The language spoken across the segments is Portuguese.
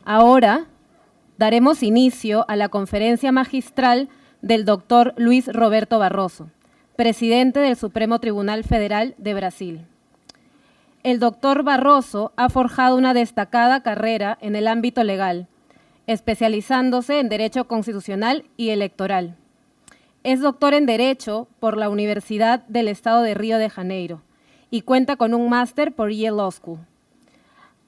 Ahora daremos inicio a la conferencia magistral del doctor Luis Roberto Barroso, presidente del Supremo Tribunal Federal de Brasil. El doctor Barroso ha forjado una destacada carrera en el ámbito legal, especializándose en Derecho Constitucional y Electoral. Es doctor en Derecho por la Universidad del Estado de Río de Janeiro y cuenta con un máster por Yale Law School.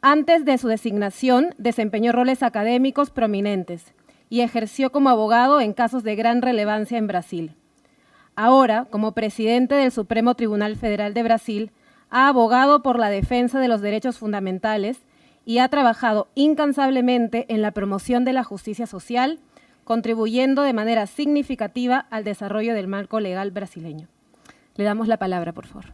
Antes de su designación, desempeñó roles académicos prominentes y ejerció como abogado en casos de gran relevancia en Brasil. Ahora, como presidente del Supremo Tribunal Federal de Brasil, ha abogado por la defensa de los derechos fundamentales y ha trabajado incansablemente en la promoción de la justicia social, contribuyendo de manera significativa al desarrollo del marco legal brasileño. Le damos la palabra, por favor.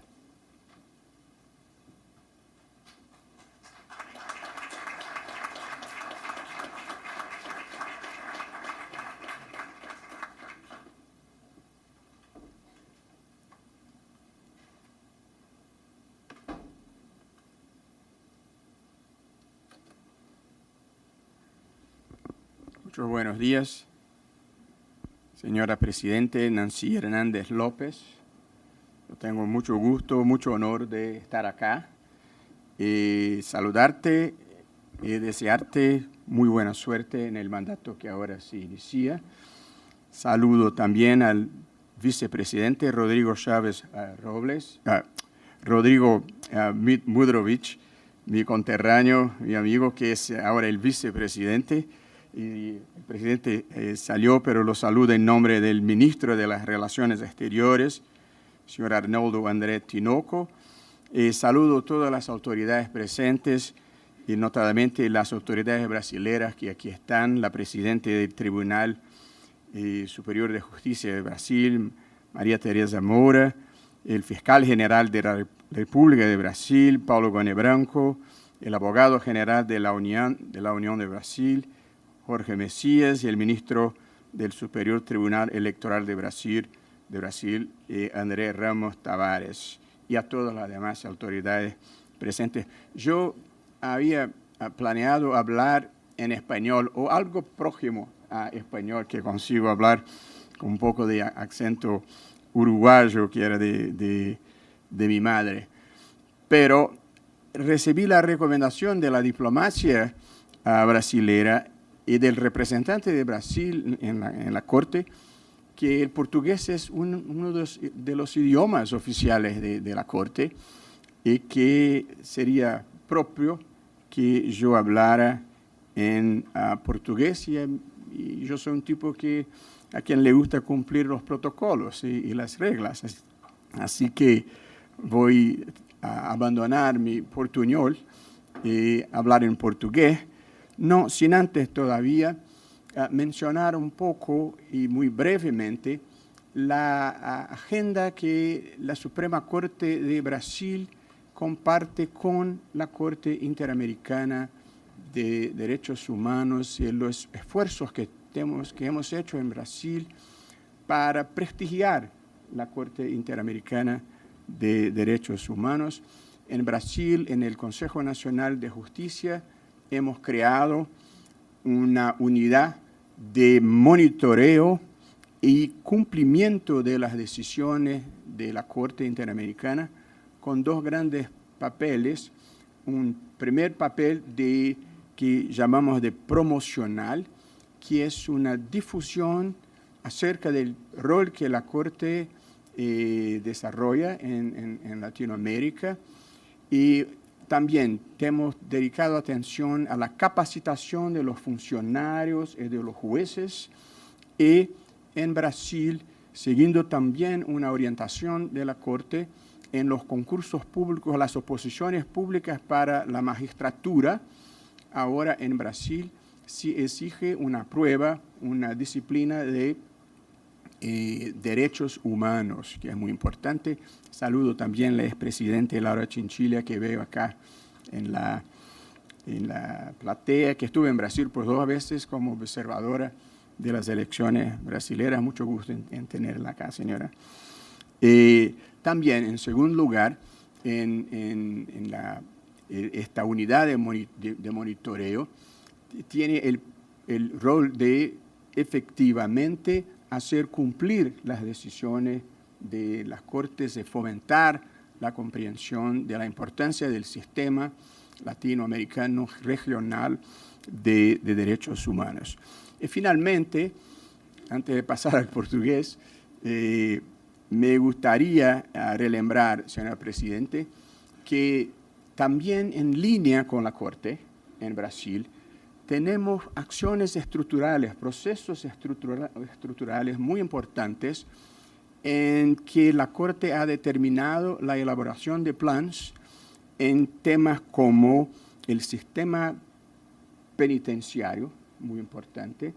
Muchos buenos días, señora Presidente Nancy Hernández López. Yo tengo mucho gusto, mucho honor de estar acá y saludarte y desearte muy buena suerte en el mandato que ahora se inicia. Saludo también al vicepresidente Rodrigo Chávez Mudrovich, mi conterráneo, mi amigo, que es ahora el vicepresidente. Y el presidente salió, pero lo saluda en nombre del ministro de las Relaciones Exteriores, señor Arnoldo André Tinoco. Saludo a todas las autoridades presentes y notadamente las autoridades brasileras que aquí están, la presidenta del Tribunal Superior de Justicia de Brasil, María Teresa Moura, el fiscal general de la República de Brasil, Paulo Goné Branco, el abogado general de la Unión de Brasil, Jorge Mesías, y el ministro del Superior Tribunal Electoral de Brasil, André Ramos Tavares, y a todas las demás autoridades presentes. Yo había planeado hablar en español o algo próximo a español, que consigo hablar con un poco de acento uruguayo, que era de mi madre. Pero recibí la recomendación de la diplomacia brasilera y del representante de Brasil en la Corte, que el portugués es uno de los idiomas oficiales de la Corte y que sería propio que yo hablara en portugués. Y yo soy un tipo a quien le gusta cumplir los protocolos y las reglas. Así que voy a abandonar mi portuñol y hablar en portugués. No sin antes todavía mencionar un poco y muy brevemente la agenda que la Suprema Corte de Brasil comparte con la Corte Interamericana de Derechos Humanos y los esfuerzos que hemos hecho en Brasil para prestigiar la Corte Interamericana de Derechos Humanos. En Brasil, en el Consejo Nacional de Justicia, hemos creado una unidad de monitoreo y cumplimiento de las decisiones de la Corte Interamericana con dos grandes papeles. Un primer papel que llamamos de promocional, que es una difusión acerca del rol que la Corte desarrolla en Latinoamérica, y también hemos dedicado atención a la capacitación de los funcionarios y de los jueces, y en Brasil, siguiendo también una orientación de la Corte en los concursos públicos, las oposiciones públicas para la magistratura. Ahora en Brasil se exige una prueba, una disciplina de derechos humanos, que es muy importante. Saludo también a la expresidenta Laura Chinchilla, que veo acá en la platea, que estuve en Brasil por 2 veces como observadora de las elecciones brasileras. Mucho gusto en tenerla acá, señora. También, en segundo lugar, en esta unidad de monitoreo tiene el rol de efectivamente hacer cumplir las decisiones de las Cortes, de fomentar la comprensión de la importancia del sistema latinoamericano regional de derechos humanos. Y finalmente, antes de pasar al portugués, me gustaría relembrar, señora Presidente, que también en línea con la Corte en Brasil tenemos acciones estructurales, procesos estructurales muy importantes en que la Corte ha determinado la elaboración de planes en temas como el sistema penitenciario, muy importante,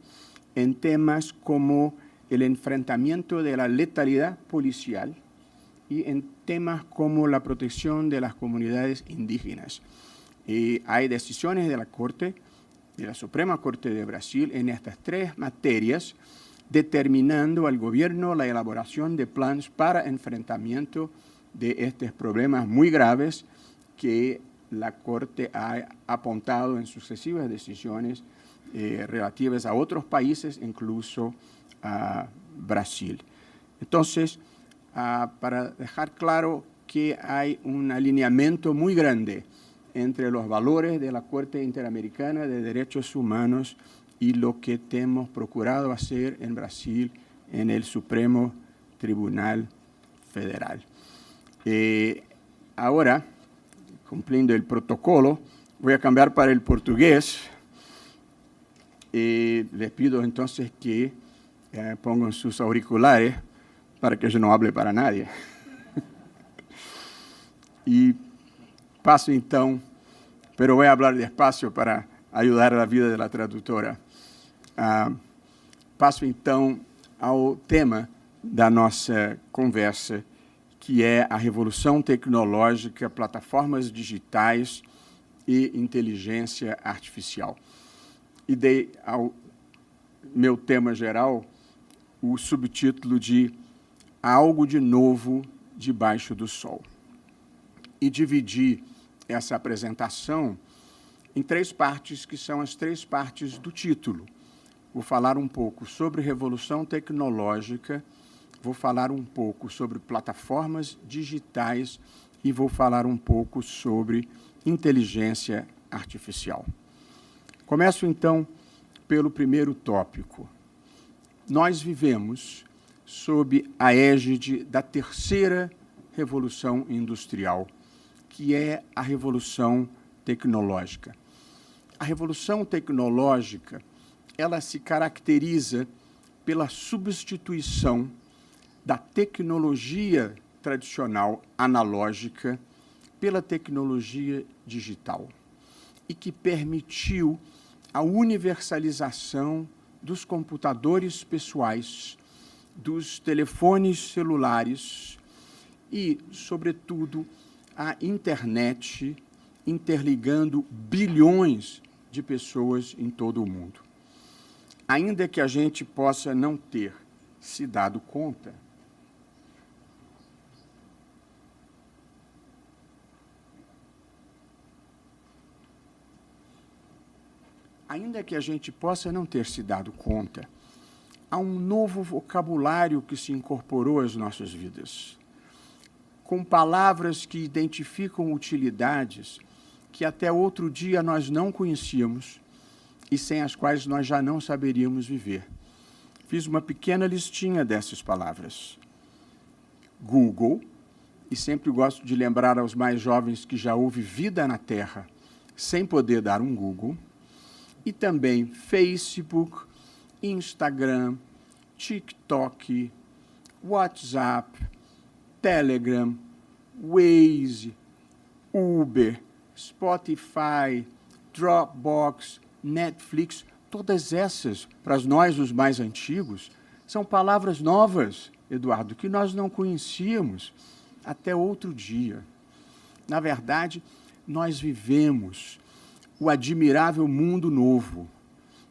en temas como el enfrentamiento de la letalidad policial y en temas como la protección de las comunidades indígenas. Hay decisiones de la Corte, de la Suprema Corte de Brasil, en estas tres materias, determinando al gobierno la elaboración de planes para enfrentamiento de estos problemas muy graves que la Corte ha apuntado en sucesivas decisiones relativas a otros países, incluso a Brasil. Entonces, para dejar claro que hay un alineamiento muy grande entre los valores de la Corte Interamericana de Derechos Humanos y lo que hemos procurado hacer en Brasil en el Supremo Tribunal Federal. Ahora, cumpliendo el protocolo, voy a cambiar para el portugués. Les pido entonces que pongan sus auriculares para que yo no hable para nadie. E passo então, pero voy a hablar despacio para ajudar a vida da tradutora. Passo então ao tema da nossa conversa, que é a revolução tecnológica, plataformas digitais e inteligência artificial. E dei ao meu tema geral o subtítulo de Algo de Novo Debaixo do Sol. E dividi essa apresentação em três partes, que são as três partes do título. Vou falar um pouco sobre revolução tecnológica, vou falar um pouco sobre plataformas digitais e vou falar um pouco sobre inteligência artificial. Começo, então, pelo primeiro tópico. Nós vivemos sob a égide da terceira revolução industrial, que é a revolução tecnológica. A revolução tecnológica, ela se caracteriza pela substituição da tecnologia tradicional analógica pela tecnologia digital e que permitiu a universalização dos computadores pessoais, dos telefones celulares e, sobretudo, a internet interligando bilhões de pessoas em todo o mundo. Ainda que a gente possa não ter se dado conta, há um novo vocabulário que se incorporou às nossas vidas, com palavras que identificam utilidades que até outro dia nós não conhecíamos e sem as quais nós já não saberíamos viver. Fiz uma pequena listinha dessas palavras. Google, e sempre gosto de lembrar aos mais jovens que já houve vida na Terra sem poder dar um Google, e também Facebook, Instagram, TikTok, WhatsApp, Telegram, Waze, Uber, Spotify, Dropbox, Netflix, todas essas, para nós, os mais antigos, são palavras novas, Eduardo, que nós não conhecíamos até outro dia. Na verdade, nós vivemos o admirável mundo novo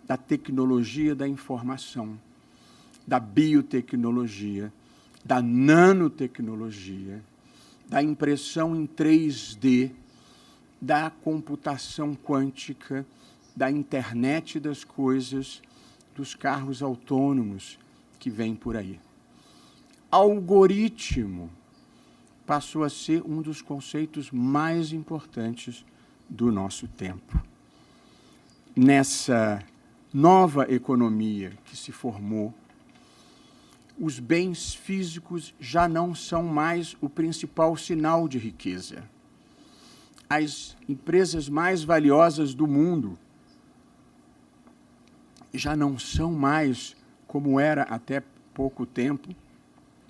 da tecnologia da informação, da biotecnologia, da nanotecnologia, da impressão em 3D da computação quântica, da internet das coisas, dos carros autônomos que vêm por aí. Algoritmo passou a ser um dos conceitos mais importantes do nosso tempo. Nessa nova economia que se formou, os bens físicos já não são mais o principal sinal de riqueza. As empresas mais valiosas do mundo já não são mais, como era até pouco tempo,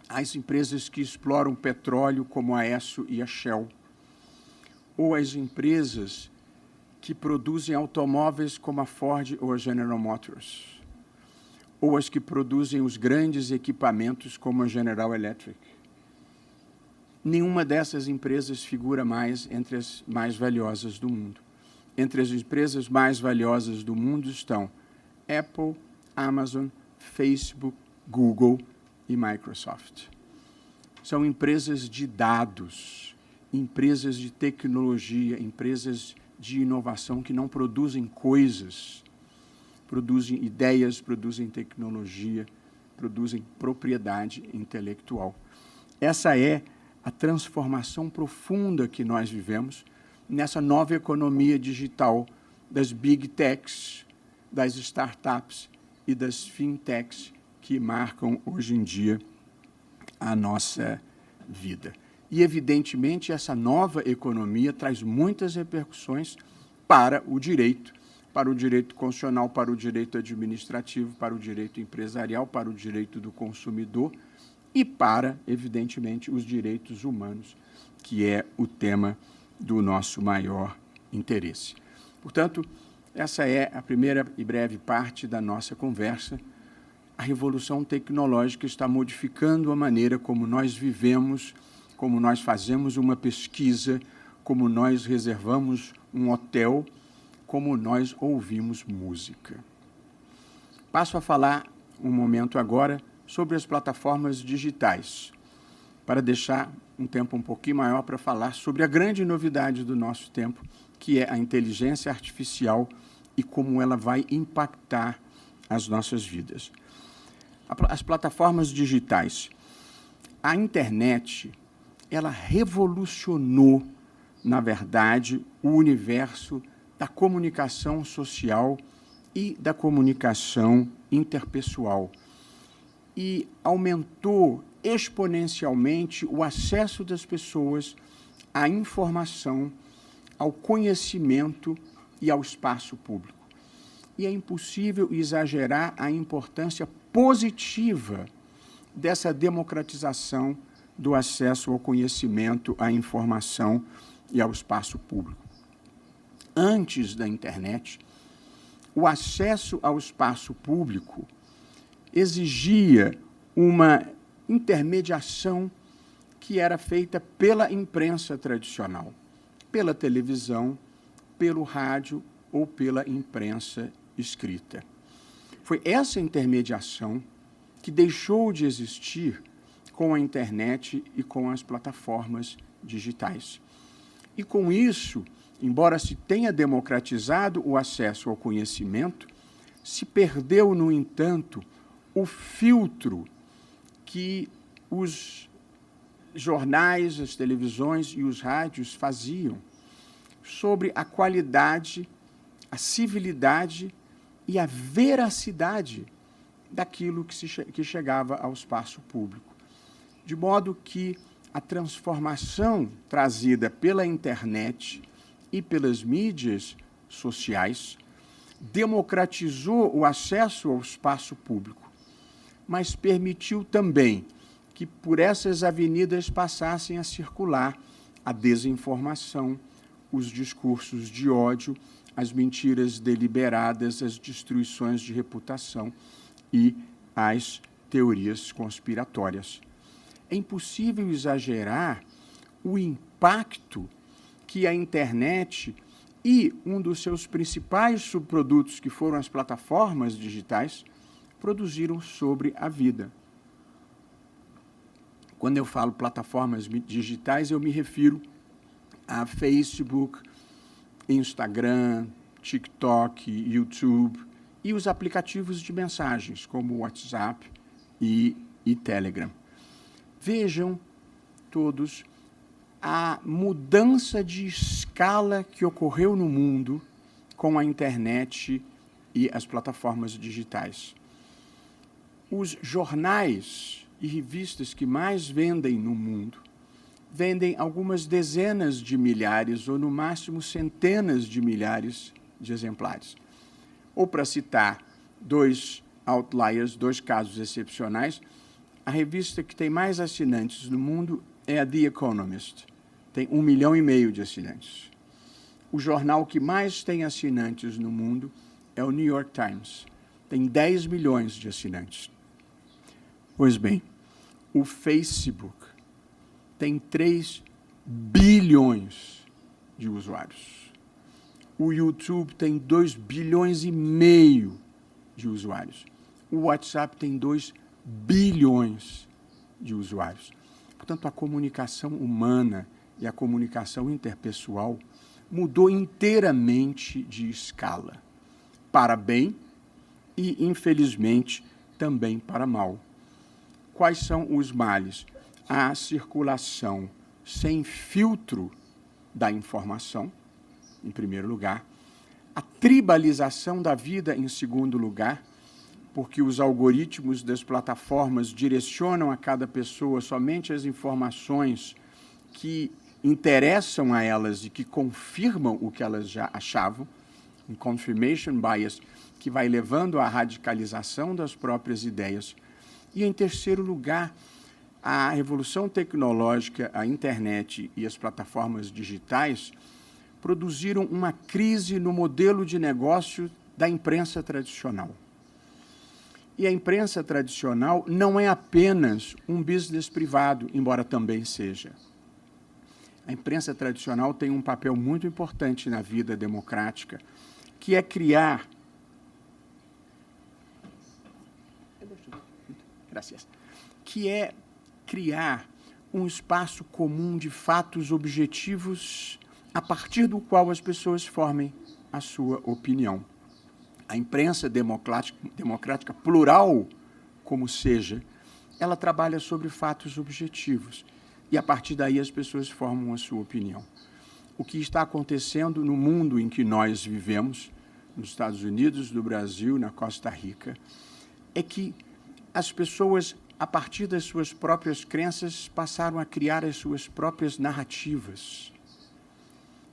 as empresas que exploram petróleo, como a Esso e a Shell, ou as empresas que produzem automóveis, como a Ford ou a General Motors, ou as que produzem os grandes equipamentos, como a General Electric. Nenhuma dessas empresas figura mais entre as mais valiosas do mundo. Entre as empresas mais valiosas do mundo estão Apple, Amazon, Facebook, Google e Microsoft. São empresas de dados, empresas de tecnologia, empresas de inovação que não produzem coisas, produzem ideias, produzem tecnologia, produzem propriedade intelectual. Essa é a transformação profunda que nós vivemos nessa nova economia digital das big techs, das startups e das fintechs que marcam hoje em dia a nossa vida. E, evidentemente, essa nova economia traz muitas repercussões para o direito constitucional, para o direito administrativo, para o direito empresarial, para o direito do consumidor e para, evidentemente, os direitos humanos, que é o tema do nosso maior interesse. Portanto, essa é a primeira e breve parte da nossa conversa. A revolução tecnológica está modificando a maneira como nós vivemos, como nós fazemos uma pesquisa, como nós reservamos um hotel, como nós ouvimos música. Passo a falar um momento agora sobre as plataformas digitais, para deixar um tempo um pouquinho maior para falar sobre a grande novidade do nosso tempo, que é a inteligência artificial e como ela vai impactar as nossas vidas. As plataformas digitais. A internet, ela revolucionou, na verdade, o universo da comunicação social e da comunicação interpessoal. E aumentou exponencialmente o acesso das pessoas à informação, ao conhecimento e ao espaço público. E é impossível exagerar a importância positiva dessa democratização do acesso ao conhecimento, à informação e ao espaço público. Antes da internet, o acesso ao espaço público exigia uma intermediação que era feita pela imprensa tradicional, pela televisão, pelo rádio ou pela imprensa escrita. Foi essa intermediação que deixou de existir com a internet e com as plataformas digitais. E com isso, embora se tenha democratizado o acesso ao conhecimento, se perdeu, no entanto, o filtro que os jornais, as televisões e os rádios faziam sobre a qualidade, a civilidade e a veracidade daquilo que chegava ao espaço público. De modo que a transformação trazida pela internet e pelas mídias sociais democratizou o acesso ao espaço público, mas permitiu também que por essas avenidas passassem a circular a desinformação, os discursos de ódio, as mentiras deliberadas, as destruições de reputação e as teorias conspiratórias. É impossível exagerar o impacto que a internet e um dos seus principais subprodutos, que foram as plataformas digitais, produziram sobre a vida. Quando eu falo plataformas digitais, eu me refiro a Facebook, Instagram, TikTok, YouTube e os aplicativos de mensagens, como o WhatsApp e Telegram. Vejam todos a mudança de escala que ocorreu no mundo com a internet e as plataformas digitais. Os jornais e revistas que mais vendem no mundo vendem algumas dezenas de milhares ou, no máximo, centenas de milhares de exemplares. Ou, para citar dois outliers, dois casos excepcionais, a revista que tem mais assinantes no mundo é a The Economist. Tem 1,5 milhão de assinantes. O jornal que mais tem assinantes no mundo é o New York Times. Tem 10 milhões de assinantes. Pois bem, o Facebook tem 3 bilhões de usuários. O YouTube tem 2,5 bilhões de usuários. O WhatsApp tem 2 bilhões de usuários. Portanto, a comunicação humana e a comunicação interpessoal mudou inteiramente de escala, para bem e, infelizmente, também para mal. Quais são os males? A circulação sem filtro da informação, em primeiro lugar, a tribalização da vida, em segundo lugar, porque os algoritmos das plataformas direcionam a cada pessoa somente as informações que interessam a elas e que confirmam o que elas já achavam, um confirmation bias, que vai levando à radicalização das próprias ideias. E, em terceiro lugar, a revolução tecnológica, a internet e as plataformas digitais produziram uma crise no modelo de negócio da imprensa tradicional. E a imprensa tradicional não é apenas um business privado, embora também seja. A imprensa tradicional tem um papel muito importante na vida democrática, que é criar um espaço comum de fatos objetivos a partir do qual as pessoas formem a sua opinião. A imprensa democrática plural, como seja, ela trabalha sobre fatos objetivos e, a partir daí, as pessoas formam a sua opinião. O que está acontecendo no mundo em que nós vivemos, nos Estados Unidos, no Brasil, na Costa Rica, é que as pessoas, a partir das suas próprias crenças, passaram a criar as suas próprias narrativas,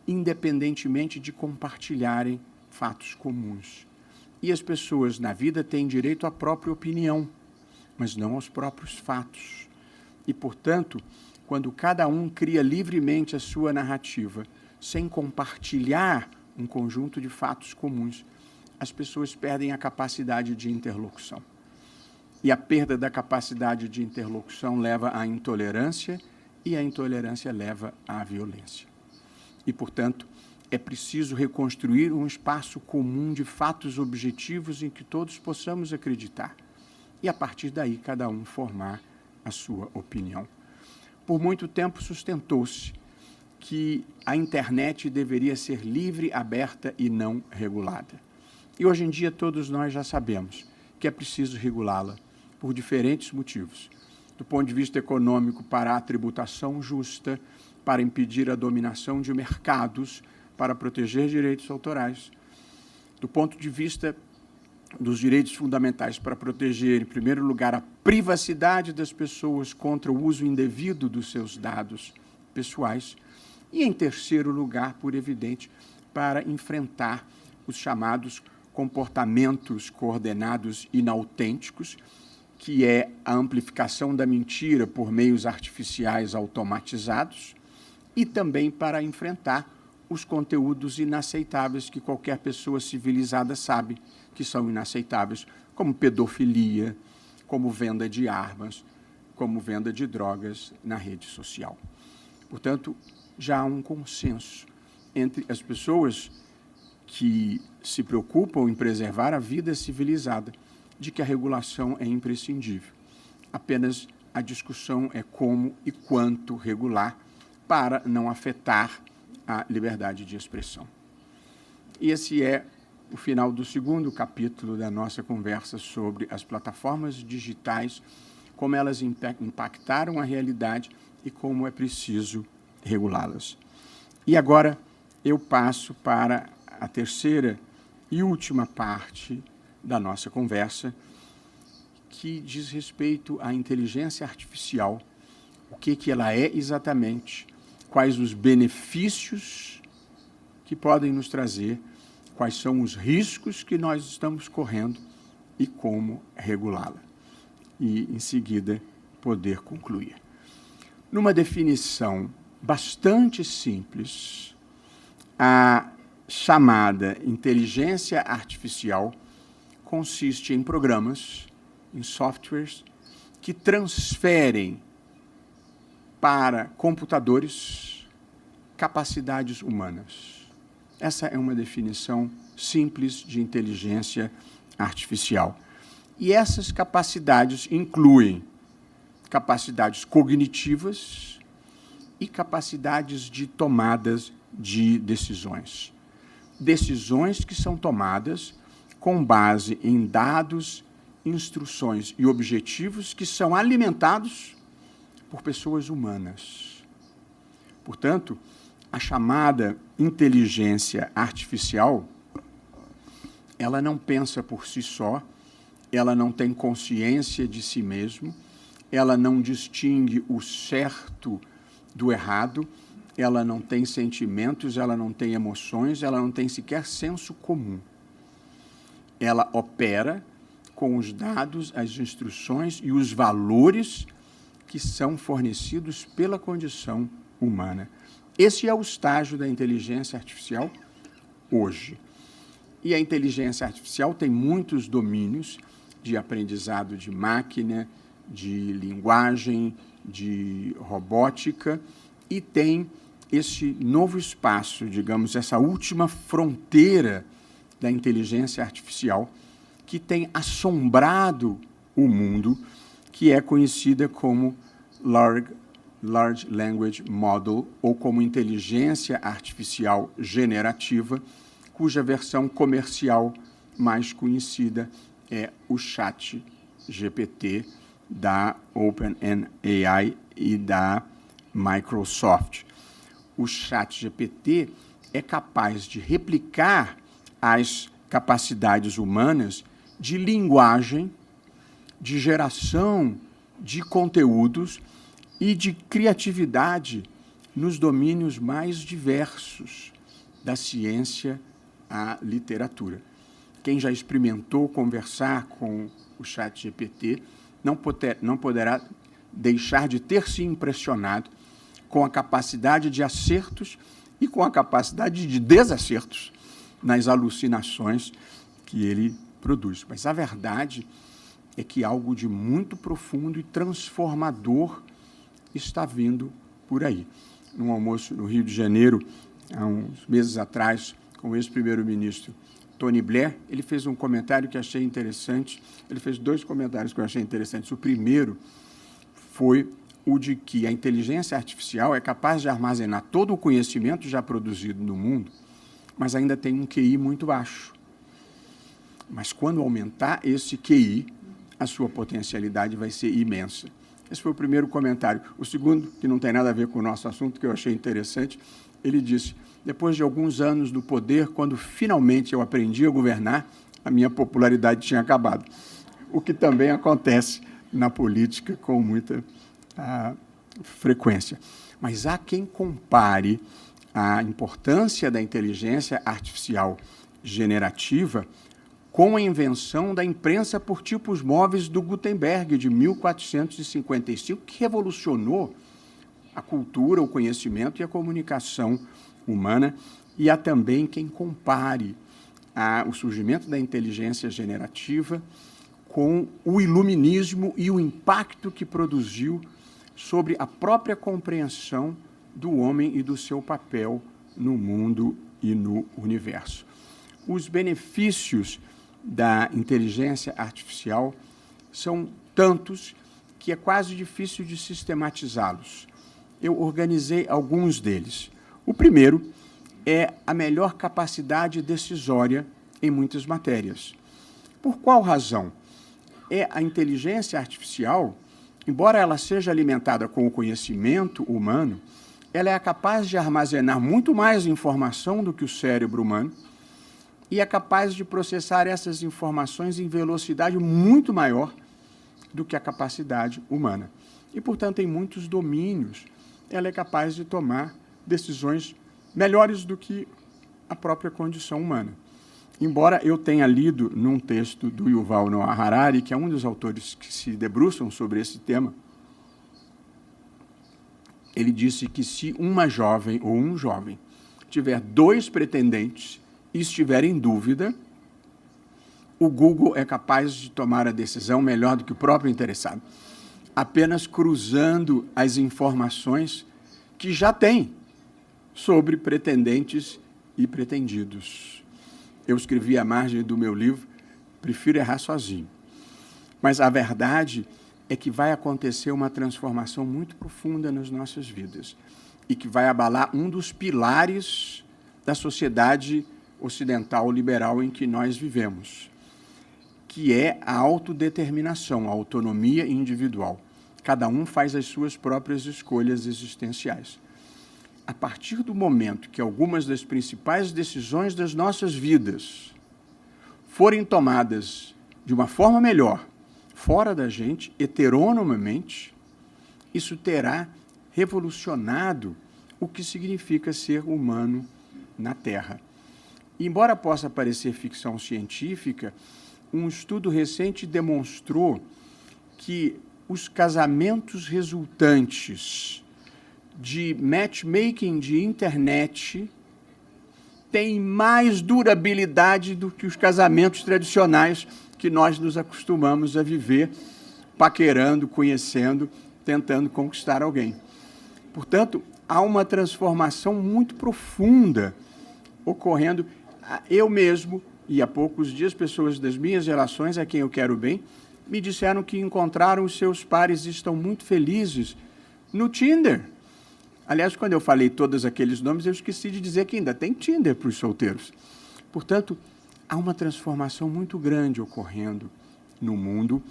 independentemente de compartilharem fatos comuns. E as pessoas na vida têm direito à própria opinião, mas não aos próprios fatos. E, portanto, quando cada um cria livremente a sua narrativa, sem compartilhar um conjunto de fatos comuns, as pessoas perdem a capacidade de interlocução. E a perda da capacidade de interlocução leva à intolerância, e a intolerância leva à violência. E, portanto, é preciso reconstruir um espaço comum de fatos objetivos em que todos possamos acreditar. E, a partir daí, cada um formar a sua opinião. Por muito tempo sustentou-se que a internet deveria ser livre, aberta e não regulada. E hoje em dia todos nós já sabemos que é preciso regulá-la por diferentes motivos. Do ponto de vista econômico, para a tributação justa, para impedir a dominação de mercados, para proteger direitos autorais. Do ponto de vista dos direitos fundamentais, para proteger, em primeiro lugar, a privacidade das pessoas contra o uso indevido dos seus dados pessoais. E, em terceiro lugar, por evidente, para enfrentar os chamados comportamentos coordenados inautênticos, que é a amplificação da mentira por meios artificiais automatizados, e também para enfrentar os conteúdos inaceitáveis que qualquer pessoa civilizada sabe que são inaceitáveis, como pedofilia, como venda de armas, como venda de drogas na rede social. Portanto, já há um consenso entre as pessoas que se preocupam em preservar a vida civilizada de que a regulação é imprescindível. Apenas a discussão é como e quanto regular para não afetar a liberdade de expressão. E esse é o final do segundo capítulo da nossa conversa sobre as plataformas digitais, como elas impactaram a realidade e como é preciso regulá-las. E agora eu passo para a terceira e última parte da nossa conversa, que diz respeito à inteligência artificial, o que ela é exatamente, quais os benefícios que podem nos trazer, quais são os riscos que nós estamos correndo e como regulá-la. E, em seguida, poder concluir. Numa definição bastante simples, a chamada inteligência artificial consiste em programas, em softwares, que transferem para computadores capacidades humanas. Essa é uma definição simples de inteligência artificial. E essas capacidades incluem capacidades cognitivas e capacidades de tomadas de decisões. Decisões que são tomadas com base em dados, instruções e objetivos que são alimentados por pessoas humanas. Portanto, a chamada inteligência artificial, ela não pensa por si só, ela não tem consciência de si mesmo, ela não distingue o certo do errado, ela não tem sentimentos, ela não tem emoções, ela não tem sequer senso comum. Ela opera com os dados, as instruções e os valores que são fornecidos pela condição humana. Esse é o estágio da inteligência artificial hoje. E a inteligência artificial tem muitos domínios de aprendizado de máquina, de linguagem, de robótica, e tem esse novo espaço, digamos, essa última fronteira da inteligência artificial que tem assombrado o mundo, que é conhecida como Large Language Model, ou como inteligência artificial generativa, cuja versão comercial mais conhecida é o ChatGPT da OpenAI e da Microsoft. O ChatGPT é capaz de replicar as capacidades humanas de linguagem, de geração de conteúdos e de criatividade nos domínios mais diversos da ciência à literatura. Quem já experimentou conversar com o ChatGPT não poderá deixar de ter se impressionado com a capacidade de acertos e com a capacidade de desacertos nas alucinações que ele produz. Mas a verdade é que algo de muito profundo e transformador está vindo por aí. Num almoço no Rio de Janeiro, há uns meses atrás, com o ex-primeiro-ministro Tony Blair, ele fez um comentário que achei interessante. Ele fez dois comentários que eu achei interessantes. O primeiro foi o de que a inteligência artificial é capaz de armazenar todo o conhecimento já produzido no mundo, mas ainda tem um QI muito baixo. Mas quando aumentar esse QI, a sua potencialidade vai ser imensa. Esse foi o primeiro comentário. O segundo, que não tem nada a ver com o nosso assunto, que eu achei interessante, ele disse: depois de alguns anos no poder, quando finalmente eu aprendi a governar, a minha popularidade tinha acabado. O que também acontece na política com muita frequência. Mas há quem compare a importância da inteligência artificial generativa com a invenção da imprensa por tipos móveis do Gutenberg, de 1455, que revolucionou a cultura, o conhecimento e a comunicação humana. E há também quem compare o surgimento da inteligência generativa com o iluminismo e o impacto que produziu sobre a própria compreensão do homem e do seu papel no mundo e no universo. Os benefícios da inteligência artificial são tantos que é quase difícil de sistematizá-los. Eu organizei alguns deles. O primeiro é a melhor capacidade decisória em muitas matérias. Por qual razão? A inteligência artificial, embora ela seja alimentada com o conhecimento humano, ela é capaz de armazenar muito mais informação do que o cérebro humano e é capaz de processar essas informações em velocidade muito maior do que a capacidade humana. E, portanto, em muitos domínios, ela é capaz de tomar decisões melhores do que a própria condição humana. Embora eu tenha lido num texto do Yuval Noah Harari, que é um dos autores que se debruçam sobre esse tema, ele disse que se uma jovem ou um jovem tiver 2 pretendentes e estiver em dúvida, o Google é capaz de tomar a decisão melhor do que o próprio interessado, apenas cruzando as informações que já tem sobre pretendentes e pretendidos. Eu escrevi à margem do meu livro, Prefiro Errar Sozinho. Mas a verdade é que vai acontecer uma transformação muito profunda nas nossas vidas e que vai abalar um dos pilares da sociedade ocidental liberal em que nós vivemos, que é a autodeterminação, a autonomia individual. Cada um faz as suas próprias escolhas existenciais. A partir do momento que algumas das principais decisões das nossas vidas forem tomadas de uma forma melhor, fora da gente, heteronomamente, isso terá revolucionado o que significa ser humano na Terra. E, embora possa parecer ficção científica, um estudo recente demonstrou que os casamentos resultantes de matchmaking de internet têm mais durabilidade do que os casamentos tradicionais que nós nos acostumamos a viver, paquerando, conhecendo, tentando conquistar alguém. Portanto, há uma transformação muito profunda ocorrendo. Eu mesmo, e há poucos dias, pessoas das minhas relações, a quem eu quero bem, me disseram que encontraram os seus pares e estão muito felizes no Tinder. Aliás, quando eu falei todos aqueles nomes, eu esqueci de dizer que ainda tem Tinder para os solteiros. Portanto, há uma transformação muito grande ocorrendo no mundo,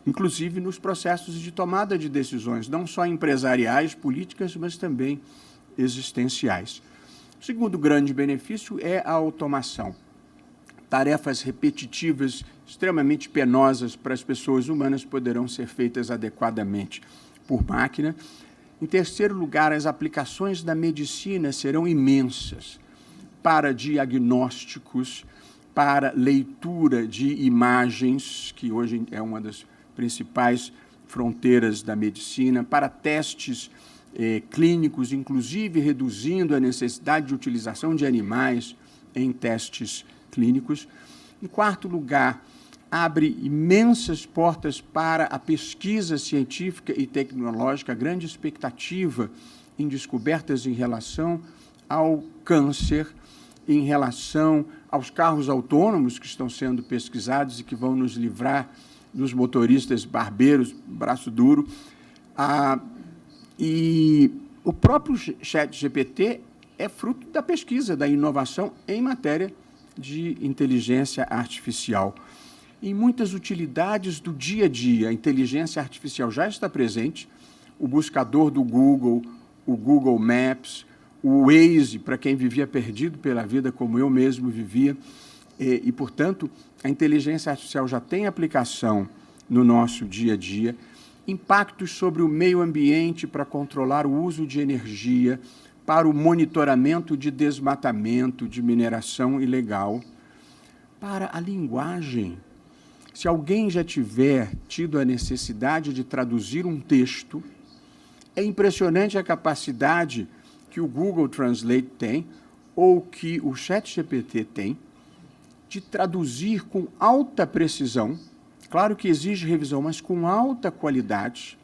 inclusive nos processos de tomada de decisões, não só empresariais, políticas, mas também existenciais. O segundo grande benefício é a automação. Tarefas repetitivas, extremamente penosas para as pessoas humanas poderão ser feitas adequadamente por máquina. Em terceiro lugar, as aplicações da medicina serão imensas para diagnósticos, para leitura de imagens, que hoje é uma das principais fronteiras da medicina, para testes clínicos, inclusive reduzindo a necessidade de utilização de animais em testes clínicos. Em quarto lugar, abre imensas portas para a pesquisa científica e tecnológica, grande expectativa em descobertas em relação ao câncer, em relação aos carros autônomos que estão sendo pesquisados e que vão nos livrar dos motoristas barbeiros, braço duro. E o próprio ChatGPT é fruto da pesquisa, da inovação em matéria de inteligência artificial. Em muitas utilidades do dia a dia, a inteligência artificial já está presente. O buscador do Google, o Google Maps, o Waze, para quem vivia perdido pela vida, como eu mesmo vivia. E, portanto, a inteligência artificial já tem aplicação no nosso dia a dia. Impactos sobre o meio ambiente para controlar o uso de energia, para o monitoramento de desmatamento, de mineração ilegal, para a linguagem. Se alguém já tiver tido a necessidade de traduzir um texto, é impressionante a capacidade que o Google Translate tem, ou que o ChatGPT tem, de traduzir com alta precisão, claro que exige revisão, mas com alta qualidade,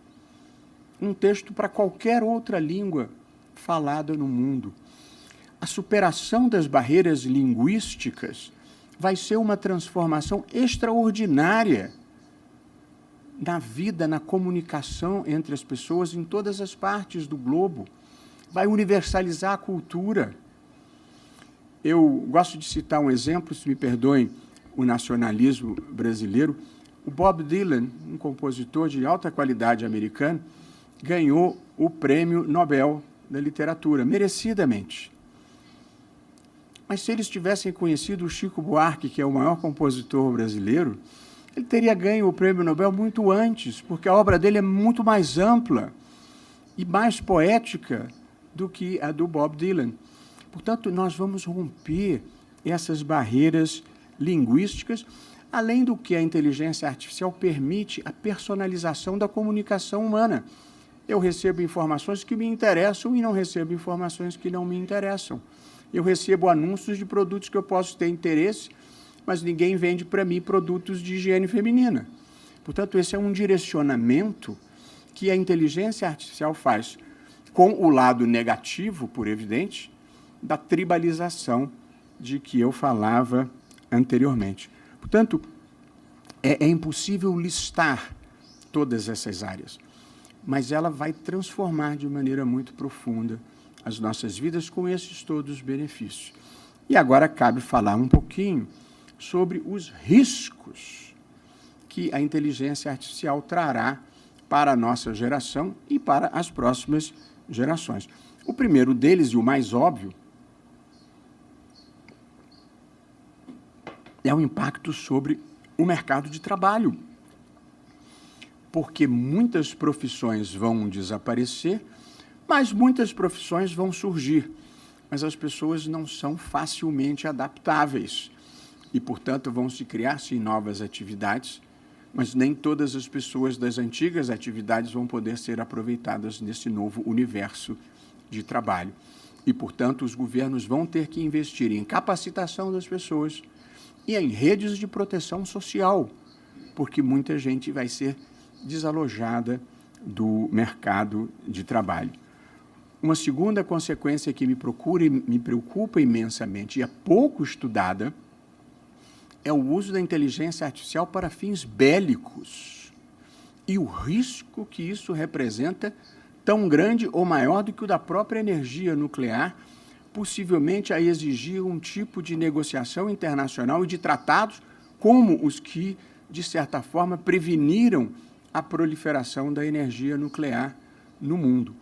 um texto para qualquer outra língua falada no mundo. A superação das barreiras linguísticas vai ser uma transformação extraordinária na vida, na comunicação entre as pessoas em todas as partes do globo. Vai universalizar a cultura. Eu gosto de citar um exemplo, se me perdoem o nacionalismo brasileiro. O Bob Dylan, um compositor de alta qualidade americano, ganhou o Prêmio Nobel da Literatura, merecidamente. Mas se eles tivessem conhecido o Chico Buarque, que é o maior compositor brasileiro, ele teria ganho o Prêmio Nobel muito antes, porque a obra dele é muito mais ampla e mais poética do que a do Bob Dylan. Portanto, nós vamos romper essas barreiras linguísticas, além do que a inteligência artificial permite a personalização da comunicação humana. Eu recebo informações que me interessam e não recebo informações que não me interessam. Eu recebo anúncios de produtos que eu posso ter interesse, mas ninguém vende para mim produtos de higiene feminina. Portanto, esse é um direcionamento que a inteligência artificial faz com o lado negativo, por evidente, da tribalização de que eu falava anteriormente. Portanto, é impossível listar todas essas áreas, mas ela vai transformar de maneira muito profunda as nossas vidas com esses todos os benefícios. E agora cabe falar um pouquinho sobre os riscos que a inteligência artificial trará para a nossa geração e para as próximas gerações. O primeiro deles, e o mais óbvio, é o impacto sobre o mercado de trabalho, porque muitas profissões vão desaparecer, mas muitas profissões vão surgir, mas as pessoas não são facilmente adaptáveis e, portanto, vão se criar-se novas atividades, mas nem todas as pessoas das antigas atividades vão poder ser aproveitadas nesse novo universo de trabalho. E, portanto, os governos vão ter que investir em capacitação das pessoas e em redes de proteção social, porque muita gente vai ser desalojada do mercado de trabalho. Uma segunda consequência que me preocupa imensamente e é pouco estudada é o uso da inteligência artificial para fins bélicos e o risco que isso representa, tão grande ou maior do que o da própria energia nuclear, possivelmente a exigir um tipo de negociação internacional e de tratados como os que, de certa forma, preveniram a proliferação da energia nuclear no mundo.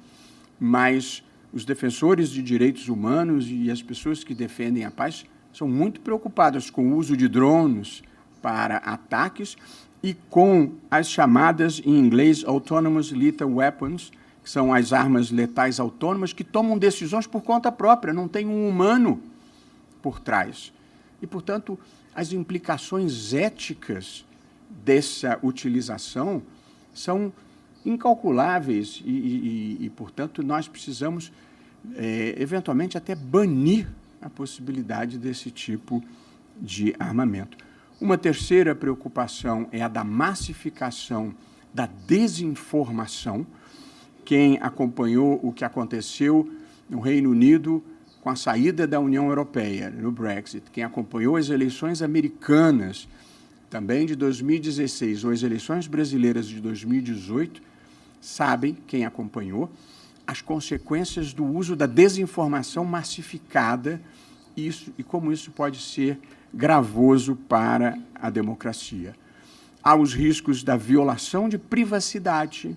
Mas os defensores de direitos humanos e as pessoas que defendem a paz são muito preocupadas com o uso de drones para ataques e com as chamadas, em inglês, Autonomous Lethal Weapons, que são as armas letais autônomas que tomam decisões por conta própria, não tem um humano por trás. E, portanto, as implicações éticas dessa utilização são incalculáveis e, portanto, nós precisamos, eventualmente, até banir a possibilidade desse tipo de armamento. Uma terceira preocupação é a da massificação da desinformação. Quem acompanhou o que aconteceu no Reino Unido com a saída da União Europeia, no Brexit, quem acompanhou as eleições americanas, também de 2016, ou as eleições brasileiras de 2018, sabem, quem acompanhou, as consequências do uso da desinformação massificada e como isso pode ser gravoso para a democracia. Há os riscos da violação de privacidade,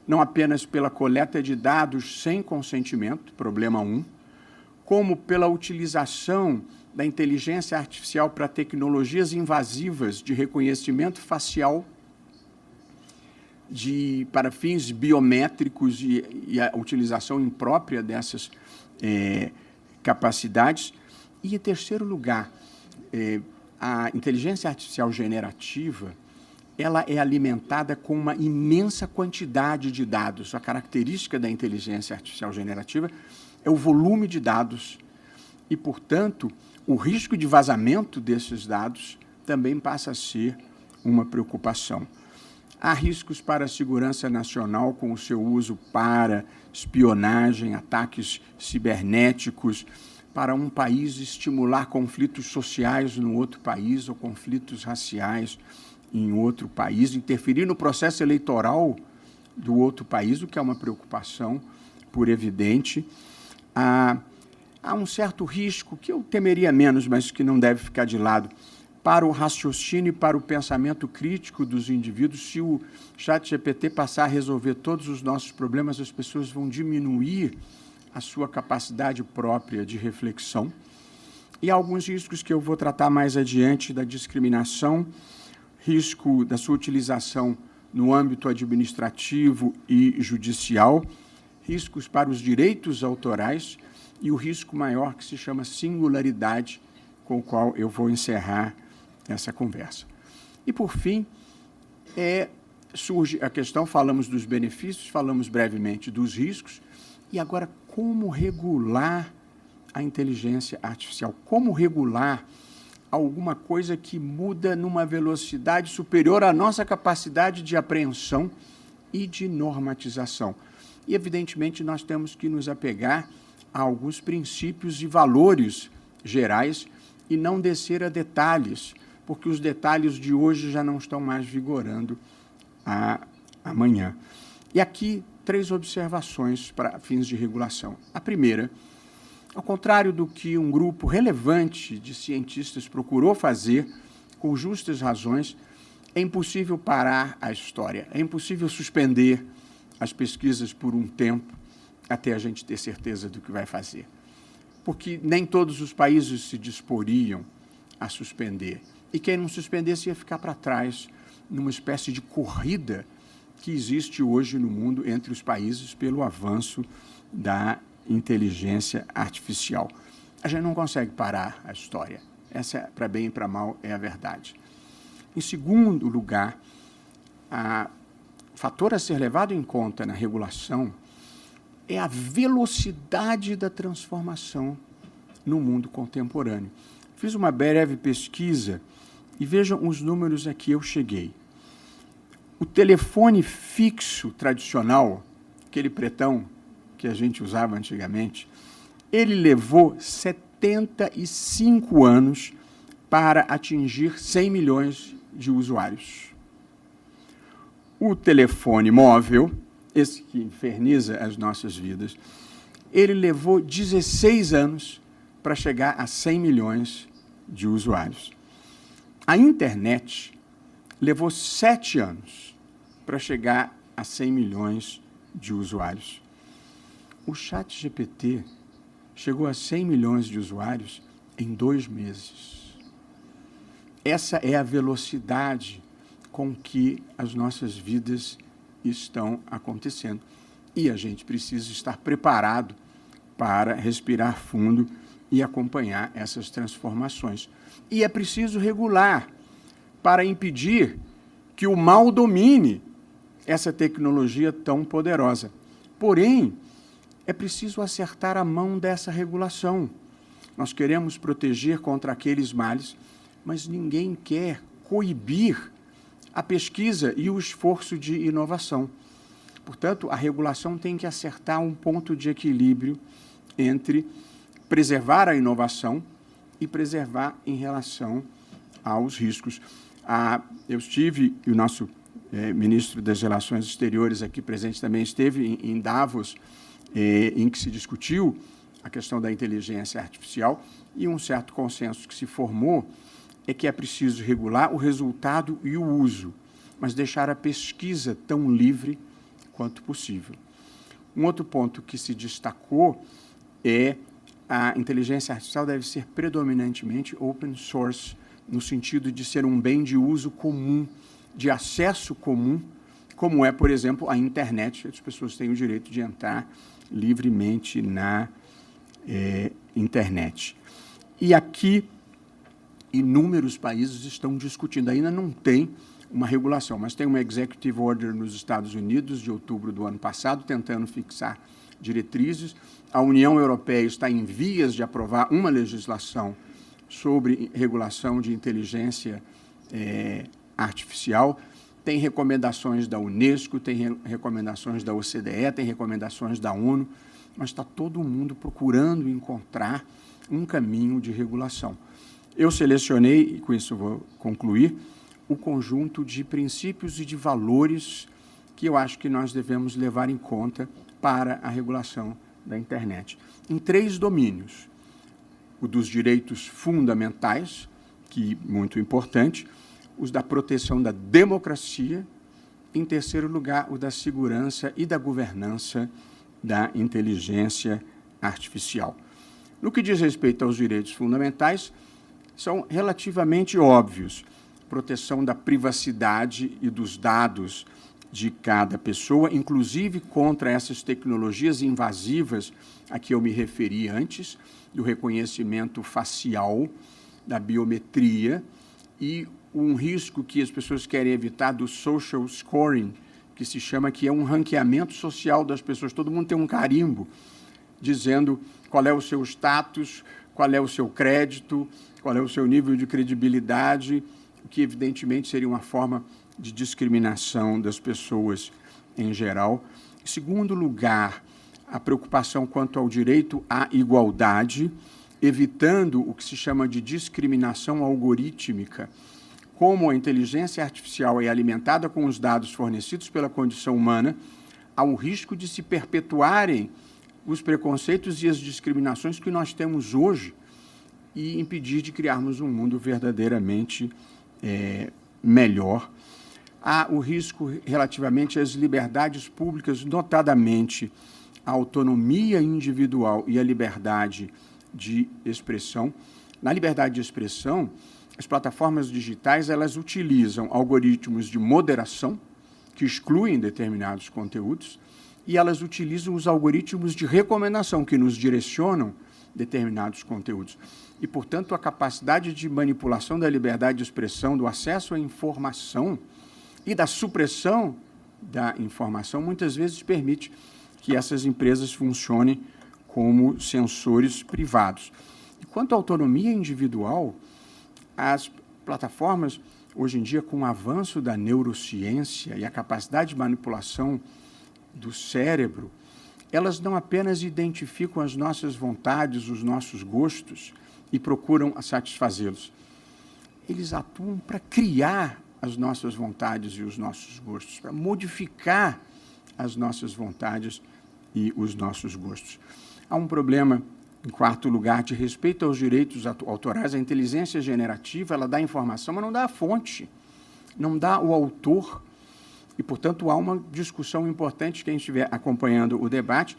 não apenas pela coleta de dados sem consentimento, problema 1, como pela utilização da inteligência artificial para tecnologias invasivas de reconhecimento facial, para fins biométricos e a utilização imprópria dessas capacidades. E, em terceiro lugar, a inteligência artificial generativa ela é alimentada com uma imensa quantidade de dados. A característica da inteligência artificial generativa é o volume de dados e, portanto, o risco de vazamento desses dados também passa a ser uma preocupação. Há riscos para a segurança nacional com o seu uso para espionagem, ataques cibernéticos, para um país estimular conflitos sociais no outro país ou conflitos raciais em outro país, interferir no processo eleitoral do outro país, o que é uma preocupação, por evidente. há um certo risco, que eu temeria menos, mas que não deve ficar de lado, para o raciocínio e para o pensamento crítico dos indivíduos. Se o ChatGPT passar a resolver todos os nossos problemas, as pessoas vão diminuir a sua capacidade própria de reflexão. E há alguns riscos que eu vou tratar mais adiante, da discriminação, risco da sua utilização no âmbito administrativo e judicial, riscos para os direitos autorais e o risco maior que se chama singularidade, com o qual eu vou encerrar essa conversa. E, por fim, surge a questão, falamos dos benefícios, falamos brevemente dos riscos, e agora como regular a inteligência artificial? Como regular alguma coisa que muda numa velocidade superior à nossa capacidade de apreensão e de normatização? E, evidentemente, nós temos que nos apegar a alguns princípios e valores gerais e não descer a detalhes, porque os detalhes de hoje já não estão mais vigorando amanhã. E aqui, 3 observações para fins de regulação. A primeira, ao contrário do que um grupo relevante de cientistas procurou fazer, com justas razões, é impossível parar a história, é impossível suspender as pesquisas por um tempo até a gente ter certeza do que vai fazer. Porque nem todos os países se disporiam a suspender. E quem não suspendesse ia ficar para trás numa espécie de corrida que existe hoje no mundo entre os países pelo avanço da inteligência artificial. A gente não consegue parar a história. Essa, para bem e para mal, é a verdade. Em segundo lugar, o fator a ser levado em conta na regulação é a velocidade da transformação no mundo contemporâneo. Fiz uma breve pesquisa e vejam os números a que eu cheguei. O telefone fixo tradicional, aquele pretão que a gente usava antigamente, ele levou 75 anos para atingir 100 milhões de usuários. O telefone móvel, esse que inferniza as nossas vidas, ele levou 16 anos para chegar a 100 milhões de usuários. A internet levou 7 anos para chegar a 100 milhões de usuários. O ChatGPT chegou a 100 milhões de usuários em 2 meses. Essa é a velocidade com que as nossas vidas estão acontecendo. E a gente precisa estar preparado para respirar fundo e acompanhar essas transformações. E é preciso regular para impedir que o mal domine essa tecnologia tão poderosa. Porém, é preciso acertar a mão dessa regulação. Nós queremos proteger contra aqueles males, mas ninguém quer coibir a pesquisa e o esforço de inovação. Portanto, a regulação tem que acertar um ponto de equilíbrio entre preservar a inovação e preservar em relação aos riscos. Eu estive, e o nosso ministro das Relações Exteriores aqui presente também esteve em Davos, em que se discutiu a questão da inteligência artificial, e um certo consenso que se formou é que é preciso regular o resultado e o uso, mas deixar a pesquisa tão livre quanto possível. Um outro ponto que se destacou é a inteligência artificial deve ser predominantemente open source, no sentido de ser um bem de uso comum, de acesso comum, como é, por exemplo, a internet. As pessoas têm o direito de entrar livremente na internet. E aqui, inúmeros países estão discutindo. Ainda não tem uma regulação, mas tem uma executive order nos Estados Unidos, de outubro do ano passado, tentando fixar diretrizes. A União Europeia está em vias de aprovar uma legislação sobre regulação de inteligência artificial. Tem recomendações da Unesco, tem recomendações da OCDE, tem recomendações da ONU, mas está todo mundo procurando encontrar um caminho de regulação. Eu selecionei, e com isso vou concluir, o conjunto de princípios e de valores que eu acho que nós devemos levar em conta para a regulação da internet. Em 3 domínios. o dos direitos fundamentais, que muito importante, os da proteção da democracia, em terceiro lugar, o da segurança e da governança da inteligência artificial. No que diz respeito aos direitos fundamentais, são relativamente óbvios. Proteção da privacidade e dos dados de cada pessoa, inclusive contra essas tecnologias invasivas a que eu me referi antes, do reconhecimento facial, da biometria e um risco que as pessoas querem evitar do social scoring, que se chama, que é um ranqueamento social das pessoas. Todo mundo tem um carimbo dizendo qual é o seu status, qual é o seu crédito, qual é o seu nível de credibilidade, o que evidentemente seria uma forma de discriminação das pessoas em geral. Em segundo lugar, a preocupação quanto ao direito à igualdade, evitando o que se chama de discriminação algorítmica. Como a inteligência artificial é alimentada com os dados fornecidos pela condição humana, há um risco de se perpetuarem os preconceitos e as discriminações que nós temos hoje e impedir de criarmos um mundo verdadeiramente melhor. Há o risco relativamente às liberdades públicas, notadamente a autonomia individual e a liberdade de expressão. Na liberdade de expressão, as plataformas digitais elas utilizam algoritmos de moderação, que excluem determinados conteúdos, e elas utilizam os algoritmos de recomendação, que nos direcionam determinados conteúdos. E, portanto, a capacidade de manipulação da liberdade de expressão, do acesso à informação e da supressão da informação, muitas vezes permite que essas empresas funcionem como censores privados. E quanto à autonomia individual, as plataformas, hoje em dia, com o avanço da neurociência e a capacidade de manipulação do cérebro, elas não apenas identificam as nossas vontades, os nossos gostos e procuram satisfazê-los. Eles atuam para criar as nossas vontades e os nossos gostos, para modificar as nossas vontades e os nossos gostos. Há um problema, em quarto lugar, de respeito aos direitos autorais. A inteligência generativa, ela dá informação, mas não dá a fonte, não dá o autor. E, portanto, há uma discussão importante, quem estiver acompanhando o debate,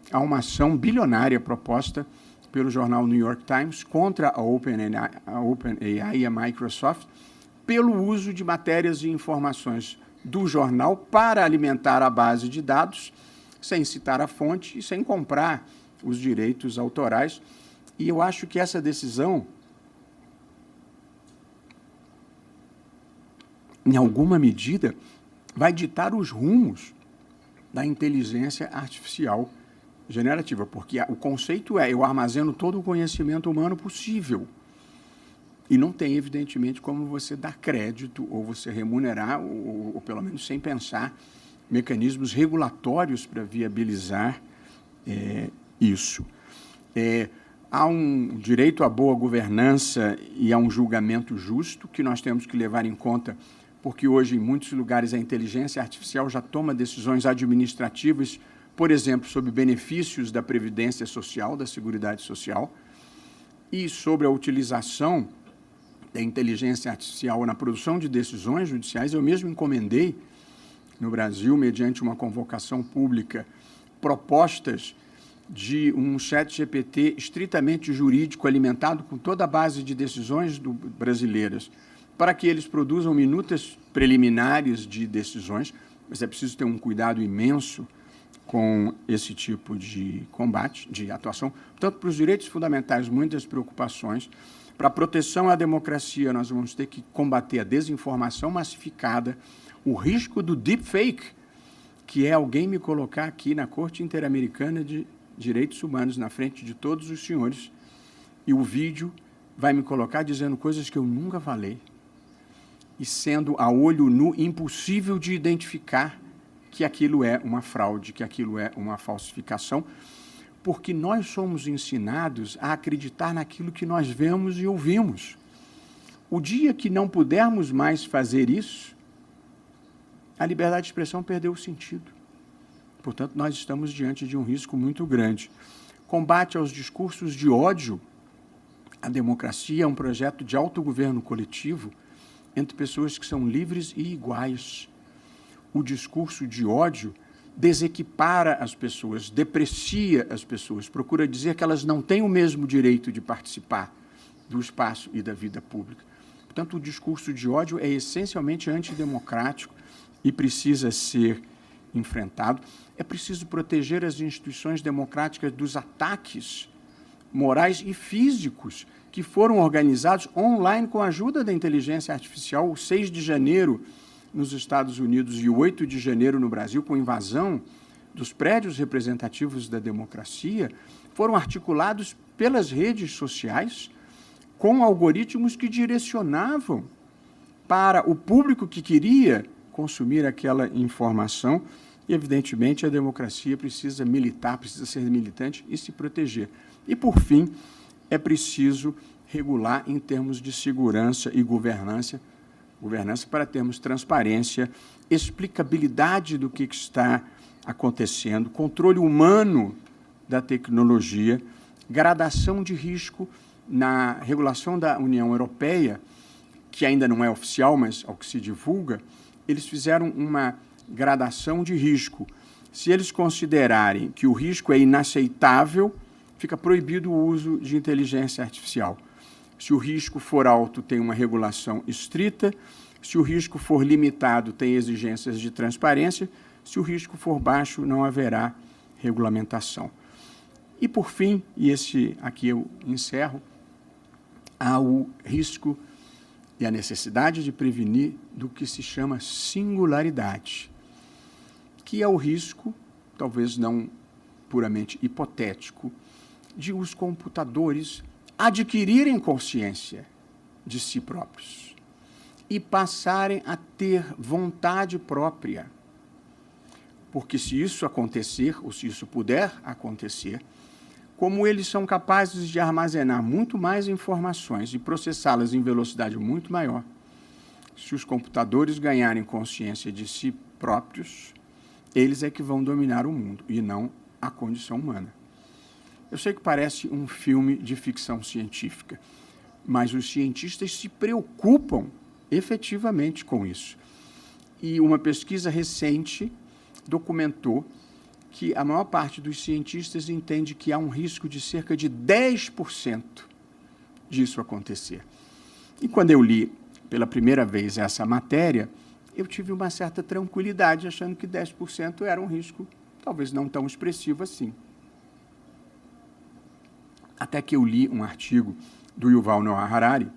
há uma ação bilionária proposta pelo jornal New York Times contra a OpenAI e a Microsoft pelo uso de matérias e informações do jornal para alimentar a base de dados, sem citar a fonte e sem comprar os direitos autorais. E eu acho que essa decisão, em alguma medida, vai ditar os rumos da inteligência artificial generativa, porque o conceito é: eu armazeno todo o conhecimento humano possível. E não tem, evidentemente, como você dar crédito ou você remunerar, ou pelo menos sem pensar, mecanismos regulatórios para viabilizar isso. Há um direito à boa governança e a um julgamento justo que nós temos que levar em conta, porque hoje, em muitos lugares, a inteligência artificial já toma decisões administrativas, por exemplo, sobre benefícios da Previdência Social, da Seguridade Social, e sobre a utilização da inteligência artificial na produção de decisões judiciais. Eu mesmo encomendei, no Brasil, mediante uma convocação pública, propostas de um ChatGPT estritamente jurídico, alimentado com toda a base de decisões brasileiras, para que eles produzam minutas preliminares de decisões, mas é preciso ter um cuidado imenso com esse tipo de combate, de atuação. Portanto, para os direitos fundamentais, muitas preocupações. Para a proteção à democracia, nós vamos ter que combater a desinformação massificada, o risco do deepfake, que é alguém me colocar aqui na Corte Interamericana de Direitos Humanos, na frente de todos os senhores, e o vídeo vai me colocar dizendo coisas que eu nunca falei, e sendo a olho nu impossível de identificar que aquilo é uma fraude, que aquilo é uma falsificação, porque nós somos ensinados a acreditar naquilo que nós vemos e ouvimos. O dia que não pudermos mais fazer isso, a liberdade de expressão perdeu o sentido. Portanto, nós estamos diante de um risco muito grande. Combate aos discursos de ódio A democracia é um projeto de autogoverno coletivo entre pessoas que são livres e iguais. O discurso de ódio desequipara as pessoas, deprecia as pessoas, procura dizer que elas não têm o mesmo direito de participar do espaço e da vida pública. Portanto, o discurso de ódio é essencialmente antidemocrático e precisa ser enfrentado. É preciso proteger as instituições democráticas dos ataques morais e físicos que foram organizados online com a ajuda da inteligência artificial. O 6 de janeiro nos Estados Unidos e o 8 de janeiro no Brasil, com invasão dos prédios representativos da democracia, foram articulados pelas redes sociais com algoritmos que direcionavam para o público que queria consumir aquela informação. E, evidentemente, a democracia precisa militar, precisa ser militante e se proteger. E, por fim, é preciso regular em termos de segurança e governança para termos transparência, explicabilidade do que está acontecendo, controle humano da tecnologia, gradação de risco. Na regulação da União Europeia, que ainda não é oficial, mas ao que se divulga, eles fizeram uma gradação de risco. Se eles considerarem que o risco é inaceitável, fica proibido o uso de inteligência artificial. Se o risco for alto, tem uma regulação estrita. Se o risco for limitado, tem exigências de transparência. Se o risco for baixo, não haverá regulamentação. E, por fim, e esse aqui eu encerro, há o risco e a necessidade de prevenir do que se chama singularidade, que é o risco, talvez não puramente hipotético, de os computadores adquirirem consciência de si próprios e passarem a ter vontade própria. Porque se isso acontecer, ou se isso puder acontecer, como eles são capazes de armazenar muito mais informações e processá-las em velocidade muito maior, se os computadores ganharem consciência de si próprios, eles é que vão dominar o mundo, e não a condição humana. Eu sei que parece um filme de ficção científica, mas os cientistas se preocupam efetivamente com isso. E uma pesquisa recente documentou que a maior parte dos cientistas entende que há um risco de cerca de 10% disso acontecer. E quando eu li pela primeira vez essa matéria, eu tive uma certa tranquilidade, achando que 10% era um risco talvez não tão expressivo assim. Até que eu li um artigo do Yuval Noah Harari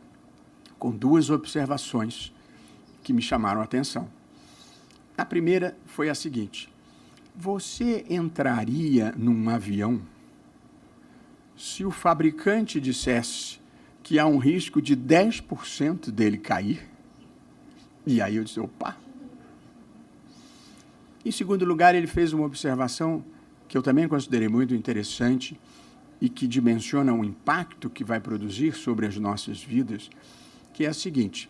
com duas observações que me chamaram a atenção. A primeira foi a seguinte: você entraria num avião se o fabricante dissesse que há um risco de 10% dele cair? E aí eu disse, opa! Em segundo lugar, ele fez uma observação que eu também considerei muito interessante e que dimensiona o impacto que vai produzir sobre as nossas vidas, que é a seguinte: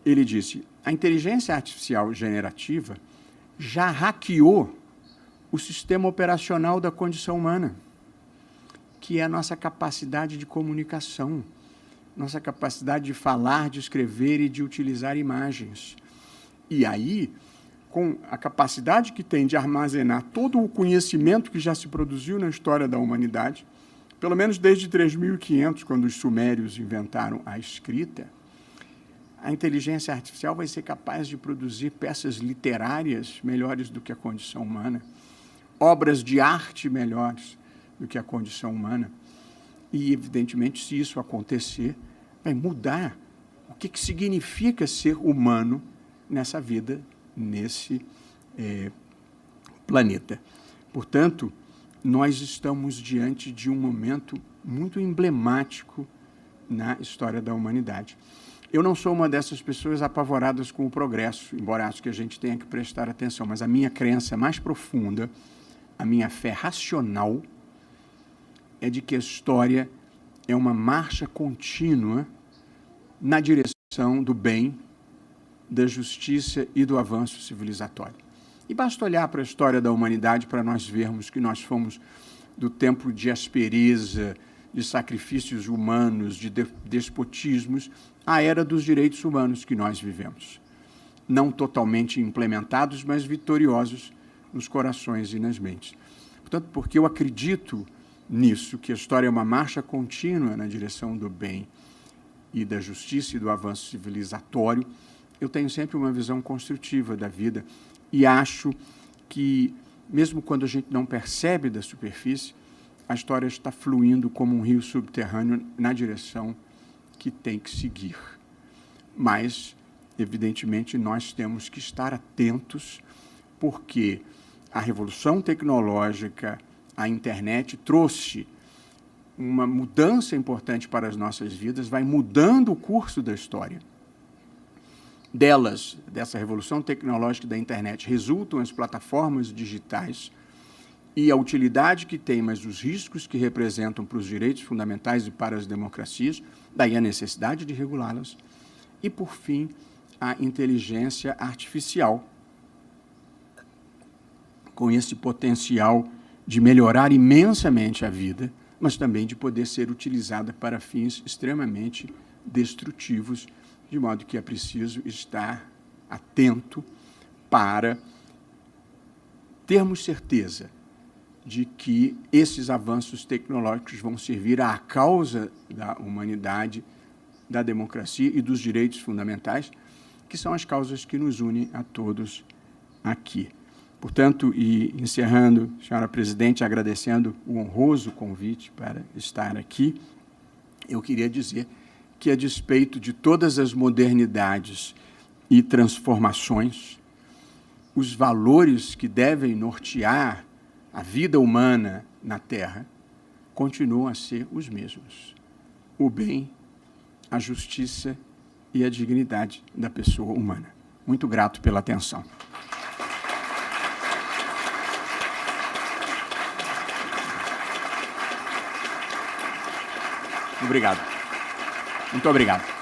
ele disse, a inteligência artificial generativa já hackeou o sistema operacional da condição humana, que é a nossa capacidade de comunicação, nossa capacidade de falar, de escrever e de utilizar imagens. E aí, com a capacidade que tem de armazenar todo o conhecimento que já se produziu na história da humanidade, pelo menos desde 3.500, quando os sumérios inventaram a escrita, a inteligência artificial vai ser capaz de produzir peças literárias melhores do que a condição humana, obras de arte melhores do que a condição humana. E, evidentemente, se isso acontecer, vai mudar o que significa ser humano nessa vida, nesse planeta. Portanto, nós estamos diante de um momento muito emblemático na história da humanidade. Eu não sou uma dessas pessoas apavoradas com o progresso, embora acho que a gente tenha que prestar atenção, mas a minha crença mais profunda, a minha fé racional, é de que a história é uma marcha contínua na direção do bem, da justiça e do avanço civilizatório. E basta olhar para a história da humanidade para nós vermos que nós fomos do tempo de aspereza, de sacrifícios humanos, de despotismos, a era dos direitos humanos que nós vivemos. Não totalmente implementados, mas vitoriosos nos corações e nas mentes. Portanto, porque eu acredito nisso, que a história é uma marcha contínua na direção do bem e da justiça e do avanço civilizatório, eu tenho sempre uma visão construtiva da vida e acho que, mesmo quando a gente não percebe da superfície, a história está fluindo como um rio subterrâneo na direção que tem que seguir. Mas, evidentemente, nós temos que estar atentos, porque a revolução tecnológica, a internet, trouxe uma mudança importante para as nossas vidas, vai mudando o curso da história. Dessa revolução tecnológica da internet, resultam as plataformas digitais e a utilidade que tem, mas os riscos que representam para os direitos fundamentais e para as democracias, daí a necessidade de regulá-las. E, por fim, a inteligência artificial, com esse potencial de melhorar imensamente a vida, mas também de poder ser utilizada para fins extremamente destrutivos, de modo que é preciso estar atento para termos certeza de que esses avanços tecnológicos vão servir à causa da humanidade, da democracia e dos direitos fundamentais, que são as causas que nos unem a todos aqui. Portanto, e encerrando, senhora presidente, agradecendo o honroso convite para estar aqui, eu queria dizer que, a despeito de todas as modernidades e transformações, os valores que devem nortear a vida humana na Terra continuam a ser os mesmos: o bem, a justiça e a dignidade da pessoa humana. Muito grato pela atenção. Obrigado. Muito obrigado.